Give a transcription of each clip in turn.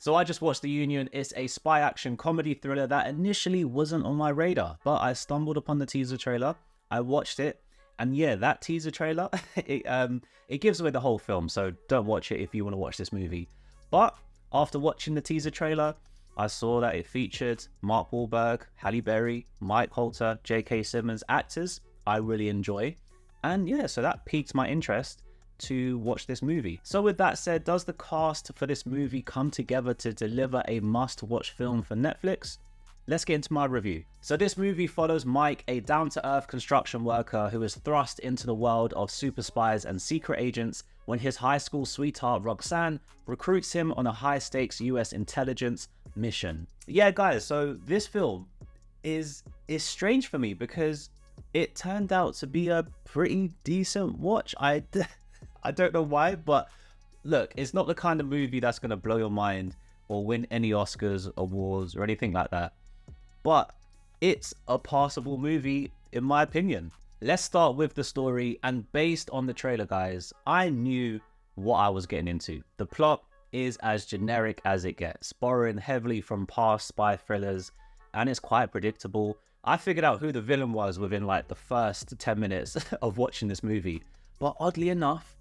So I just watched The Union. It's a spy action comedy thriller that initially wasn't on my radar, but I stumbled upon the teaser trailer. I watched it, and yeah, that teaser trailer, it gives away the whole film, so don't watch it if you want to watch this movie. But after watching the teaser trailer, I saw that it featured Mark Wahlberg, Halle Berry, Mike Holter, J.K. Simmons, actors I really enjoy. And yeah, so that piqued my interest to watch this movie. So with that said, does the cast for this movie come together to deliver a must-watch film for Netflix? Let's get into my review. So this movie follows Mike, a down-to-earth construction worker who is thrust into the world of super spies and secret agents when his high school sweetheart Roxanne recruits him on a high-stakes US intelligence mission. Yeah guys, so this film is strange for me because it turned out to be a pretty decent watch. I don't know why, but look, it's not the kind of movie that's going to blow your mind or win any Oscars, awards, or anything like that. But it's a passable movie, in my opinion. Let's start with the story, and based on the trailer, guys, I knew what I was getting into. The plot is as generic as it gets, borrowing heavily from past spy thrillers, and it's quite predictable. I figured out who the villain was within like the first 10 minutes of watching this movie. But oddly enough,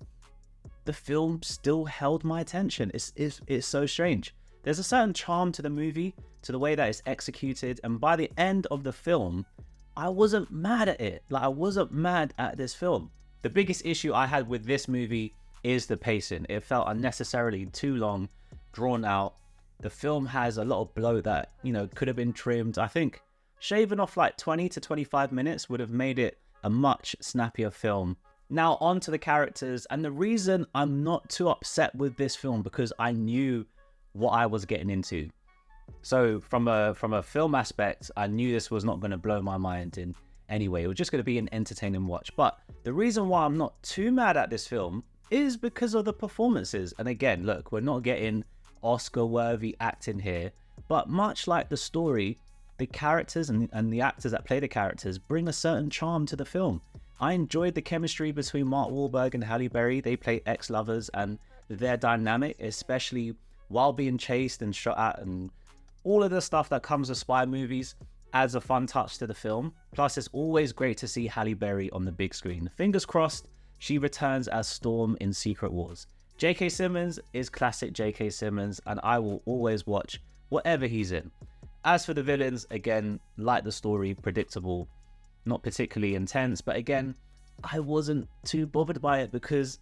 the film still held my attention. It's so strange. There's a certain charm to the movie, to the way that it's executed, and by the end of the film, I wasn't mad at it. Like, I wasn't mad at this film. The biggest issue I had with this movie is the pacing. It felt unnecessarily too long, drawn out. The film has a lot of bloat that, you know, could have been trimmed. I think shaving off like 20 to 25 minutes would have made it a much snappier film. Now on to the characters, and the reason I'm not too upset with this film because I knew what I was getting into. So from a film aspect, I knew this was not going to blow my mind in any way. It was just going to be an entertaining watch. But the reason why I'm not too mad at this film is because of the performances. And again, look, we're not getting Oscar-worthy acting here, but much like the story, the characters and the actors that play the characters bring a certain charm to the film. I enjoyed the chemistry between Mark Wahlberg and Halle Berry. They play ex-lovers, and their dynamic, especially while being chased and shot at and all of the stuff that comes with spy movies, adds a fun touch to the film. Plus, it's always great to see Halle Berry on the big screen. Fingers crossed she returns as Storm in Secret Wars. J.K. Simmons is classic J.K. Simmons, and I will always watch whatever he's in. As for the villains, again, like the story, predictable, not particularly intense, but again, I wasn't too bothered by it because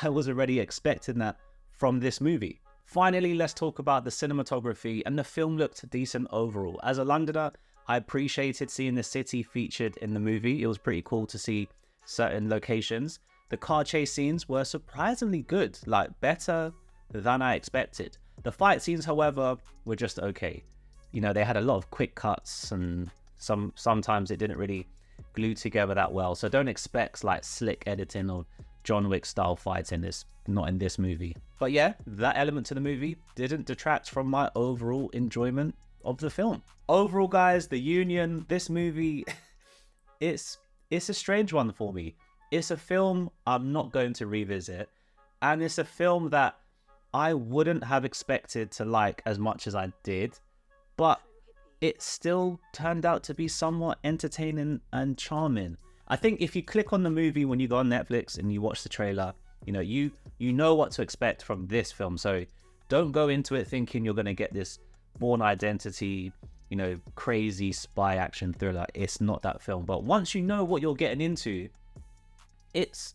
I was already expecting that from this movie. Finally, let's talk about the cinematography, and the film looked decent overall. As a Londoner, I appreciated seeing the city featured in the movie. It was pretty cool to see certain locations. The car chase scenes were surprisingly good, like better than I expected. The fight scenes, however, were just okay. You know, they had a lot of quick cuts, and sometimes it didn't really glue together that well. So don't expect like slick editing or John Wick style fights in this, not in this movie. But yeah, that element to the movie didn't detract from my overall enjoyment of the film. Overall, guys, The Union, this movie, it's a strange one for me. It's a film I'm not going to revisit, and it's a film that I wouldn't have expected to like as much as I did, but it still turned out to be somewhat entertaining and charming. I think if you click on the movie when you go on Netflix and you watch the trailer, you know, you know what to expect from this film. So don't go into it thinking you're going to get this Bourne Identity, you know, crazy spy action thriller. It's not that film. But once you know what you're getting into, it's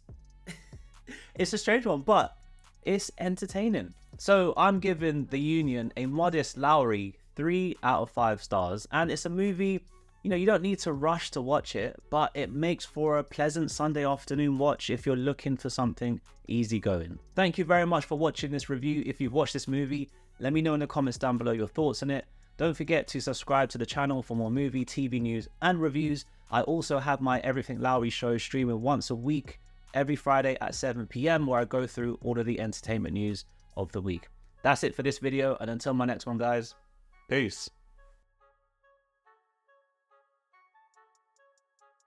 a strange one, but it's entertaining. So I'm giving The Union a modest Lowery 3 out of 5 stars, and it's a movie, you know, you don't need to rush to watch it, but it makes for a pleasant Sunday afternoon watch if you're looking for something easygoing. Thank you very much for watching this review. If you've watched this movie, let me know in the comments down below your thoughts on it. Don't forget to subscribe to the channel for more movie, TV news and reviews. I also have my Everything Lowery show streaming once a week, every Friday at 7 PM, where I go through all of the entertainment news of the week. That's it for this video, and until my next one, guys, peace.